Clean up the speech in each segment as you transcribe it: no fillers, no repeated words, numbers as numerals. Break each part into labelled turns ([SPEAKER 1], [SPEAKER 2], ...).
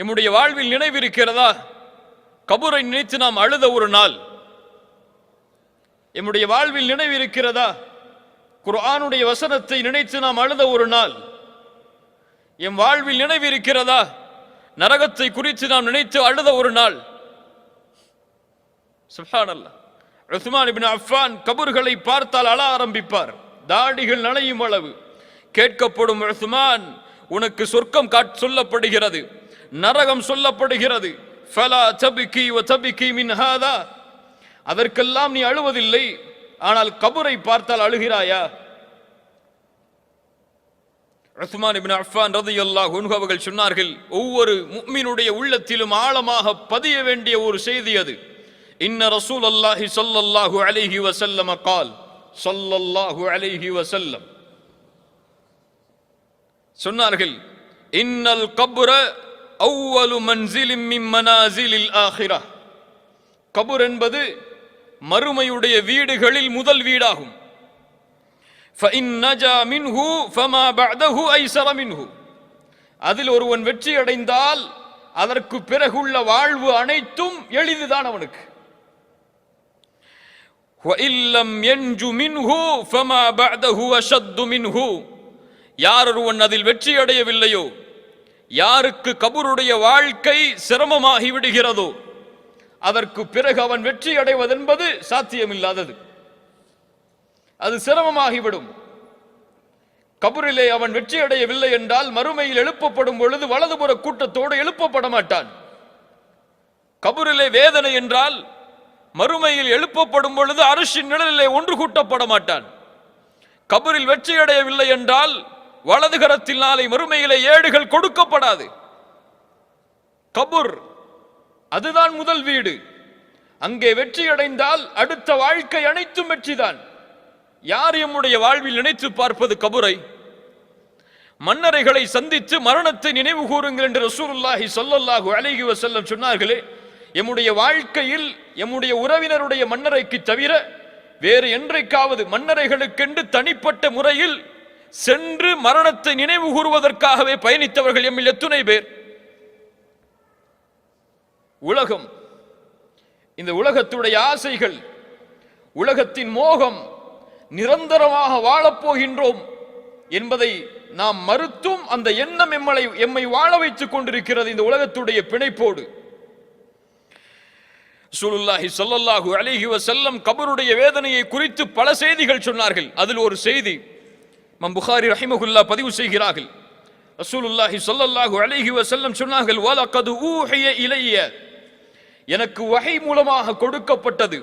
[SPEAKER 1] எம்முடைய வாழ்வில் நினைவிருக்கிறதா கபூரை நினைத்து நாம் அழுத ஒரு நாள்? எம்முடைய வாழ்வில் நினைவிருக்கிறதா குர்ஆனுடைய வசனத்தை நினைத்து நாம் அழுத ஒரு நாள்? எம் வாழ்வில் நினைவிருக்கிறதா நரகத்தை குறித்து நாம் நினைத்து அழுத ஒரு நாள்? சுப்ஹானல்லாஹ். உஸ்மான் இப்னு அஃபான் கபர்களை பார்த்தால் அழ ஆரம்பிப்பார், தாடிகள் நனையும் அளவு. கேட்கப்படும், உஸ்மான் உனக்கு சொர்க்கம் சொல்லப்படுகிறது, நரகம் சொல்லப்படுகிறது, ஃபலா தப்கி வ தப்கி மின் ஹாதா, அதற்கெல்லாம் நீ அழுவதில்லை, ஆனால் கபரை பார்த்தால் அழுகிறாயா? உஸ்மான் இப்னு அஃபான் ரலியல்லாஹு அன்ஹு அவர்கள் சொன்னார்கள், ஒவ்வொரு முஃமினுடைய உள்ளத்திலும் ஆழமாக பதிய வேண்டிய ஒரு செய்தி அது. இன்ன ரசூலல்லாஹி ஸல்லல்லாஹு அலைஹி வஸல்லம் قال ஸல்லல்லாஹு அலைஹி வஸல்லம் சொன்னார்கள், இன்னல் கப்ர அவ்வலு மன்சிலின் மின் மனாசிலில் ஆகிரஹ், கபர் என்பது மறுமையுடைய வீடுகளில் முதல் வீடாகும். ஃபஇன் நஜா மின்ஹு ஃபமா பஅதஹு ஐஸர மின்ஹு, அதில் ஒருவன் வெற்றி அடைந்தால் அதற்கு பிறகுள்ள வாழ்வு அனைத்தும் எளிதுதான் அவனுக்கு. வஇல்லம் யன்ஜு மின்ஹு ஃபமா பஅதஹு அஷத்து மின்ஹு, யார் ஒருவன் அதில் வெற்றி அடையவில்லையோ, யாருக்கு கபருடைய வாழ்க்கை சிரமமாகி விடுகிறதோ, அதற்கு பிறகு அவன் வெற்றி அடைவதென்பது சாத்தியமில்லாதது, அது சிரமமாகிவிடும். கபரிலே அவன் வெற்றி அடையவில்லை என்றால் மறுமையில் எழுப்பப்படும் பொழுது வலதுபுற கூட்டத்தோடு எழுப்பப்பட மாட்டான். கபரிலே வேதனை என்றால் மறுமையில் எழுப்பப்படும் பொழுது அரிசின் நிழலிலே ஒன்று கூட்டப்பட மாட்டான். கபரில் வெற்றி அடையவில்லை என்றால் வலது கரத்தில் நாளை மறுமையிலே ஏடுகள் கொடுக்கப்படாது. கபுர் அதுதான் முதல் வீடு. அங்கே வெற்றி அடைந்தால் அடுத்த வாழ்க்கை அனைத்தும் வெற்றிதான். யார் எம்முடைய வாழ்வில் நினைத்து பார்ப்பது கபுரை? மன்னரைகளை சந்தித்து மரணத்தை நினைவு கூறுங்கள் என்று ரசூலுல்லாஹி ஸல்லல்லாஹு அலைஹி வஸல்லம் சொன்னார்களே, எம்முடைய வாழ்க்கையில் எம்முடைய உறவினருடைய மன்னரைக்கு தவிர வேறு என்றைக்காவது மன்னரைகளுக்கென்று தனிப்பட்ட முறையில் சென்று மரணத்தை நினைவு கூறுவதற்காகவே பயணித்தவர்கள் எம்மில் எத்துணை பேர்? உலகம், இந்த உலகத்துடைய ஆசைகள், உலகத்தின் மோகம், நிரந்தரமாக வாழப்போகின்றோம் என்பதை நாம் மறுத்தும் அந்த எண்ணம் எம்மை வாழ வைத்துக் கொண்டிருக்கிறது இந்த உலகத்துடைய பிணைப்போடு. ரசூலுல்லாஹி ஸல்லல்லாஹு அலைஹி வஸல்லம் கபருடைய வேதனையை குறித்து பல செய்திகள் சொன்னார்கள். அதில் ஒரு செய்தி இமாம் புகாரி ரஹிமஹுல்லாஹ் பதிவு செய்கிறார்கள். ரசூலுல்லாஹி ஸல்லல்லாஹு அலைஹி வஸல்லம் சொன்னார்கள், வலகது ஊஹிய இலைய, எனக்கு வஹி மூலமாக கொடுக்கப்பட்டது,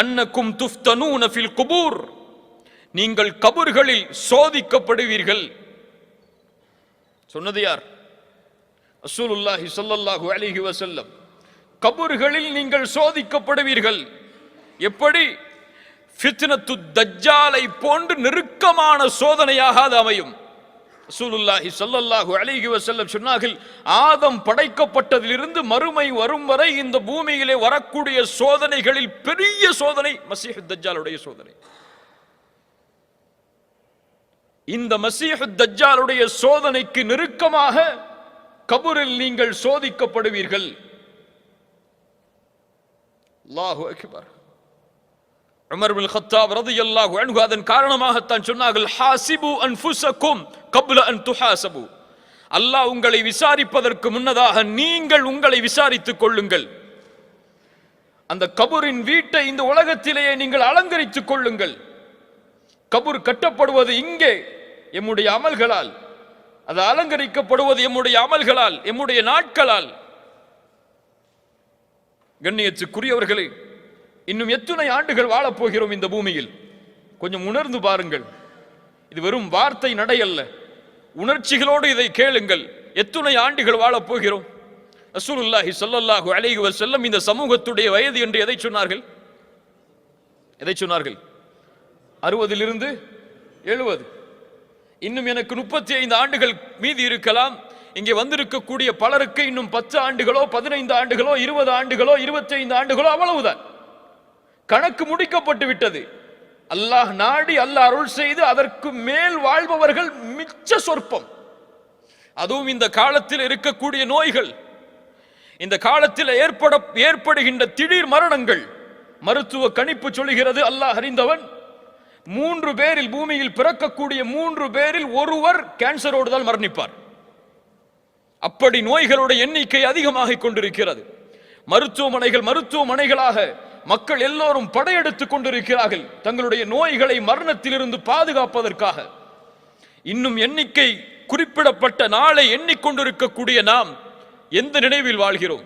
[SPEAKER 1] அன்னக்கும் துஃப்தனூன ஃபில் குபூர், நீங்கள் கபர்களில் சோதிக்கப்படுவீர்கள். சொன்னது யார்? ரசூலுல்லாஹி ஸல்லல்லாஹு அலைஹி வஸல்லம். கபர்களில் நீங்கள் சோதிக்கப்படுவீர்கள். எப்படி? ஃபித்னத்து தஜ்ஜாலை போன்று நெருக்கமான சோதனையாக அது அமையும். ரசூலுல்லாஹி ஸல்லல்லாஹு அலைஹி வஸல்லம் சொன்னார்கள், ஆதம் படைக்கப்பட்டதிலிருந்து மறுமை வரும் வரை இந்த பூமியிலே வரக்கூடிய சோதனைகளில் பெரிய சோதனை மஸீஹு தஜ்ஜாலுடைய சோதனை. இந்த மஸீஹு தஜ்ஜாலுடைய சோதனைக்கு நெருக்கமாக கபரில் நீங்கள் சோதிக்கப்படுவீர்கள். அல்லாஹு அக்பர். உமர் இப்னு கத்தாப் ரலியல்லாஹு அன்ஹு அதன் காரணமாகத்தான் சொன்னார்கள், ஹாசிபு அன்ஃபுஸக்கும் கப்ல அன் துஹாசபு, அல்லாஹ் உங்களை விசாரிப்பதற்கு முன்னதாக நீங்கள் உங்களை விசாரித்துக் கொள்ளுங்கள். அந்த கபரின் வீட்டை இந்த உலகத்திலேயே நீங்கள் அலங்கரித்துக் கொள்ளுங்கள். கபர் கட்டப்படுவது இங்கே எம்முடைய அமல்களால், அது அலங்கரிக்கப்படுவது எம்முடைய அமல்களால், எம்முடைய நாட்களால். கண்ணியத்துக்குரியவர்களே, இன்னும் எத்தனை ஆண்டுகள் வாழப்போகிறோம் இந்த பூமியில்? கொஞ்சம் உணர்ந்து பாருங்கள். இது வெறும் வார்த்தை நடையல்ல, உணர்ச்சிகளோடு இதை கேளுங்கள். எத்தனை ஆண்டுகள் வாழப்போகிறோம்? ரசூலுல்லாஹி ஸல்லல்லாஹு அலைஹி வஸல்லம் இந்த சமூகத்துடைய வயது என்று எதை சொன்னார்கள்? எதை சொன்னார்கள்? 60 70. இன்னும் எனக்கு 35 ஆண்டுகள் மீதி இருக்கலாம். இங்கே வந்திருக்கக்கூடிய பலருக்கு இன்னும் 10 ஆண்டுகளோ 15 ஆண்டுகளோ 20 ஆண்டுகளோ 25 ஆண்டுகளோ அவ்வளவுதான். கணக்கு முடிக்கப்பட்டு விட்டது. அல்லாஹ் நாடி, அல்லாஹ் அருள் செய்து அதற்கு மேல் வாழ்பவர்கள் மிச்ச சொற்பம். அதுவும் இந்த காலத்தில் இருக்கக்கூடிய நோய்கள், இந்த காலத்தில் ஏற்படுகின்ற திடீர் மரணங்கள், மருத்துவ கணிப்பு சொல்கிறது, அல்லாஹ் அறிந்தவன், 3 பேரில், பூமியில் பிறக்கக்கூடிய 3 பேரில் ஒருவர் கேன்சரோடு தான் மரணிப்பார். அப்படி நோய்களுடைய எண்ணிக்கை அதிகமாக கொண்டிருக்கிறது. மருத்துவமனைகளாக மக்கள் எல்லோரும் படையெடுத்துக் கொண்டிருக்கிறார்கள் தங்களுடைய நோய்களை மரணத்திலிருந்து பாதுகாப்பதற்காக. இன்னும் எண்ணிக்கை குறிப்பிடப்பட்ட நாளை எண்ணிக்கொண்டிருக்கக்கூடிய நாம் எந்த நினைவில் வாழ்கிறோம்?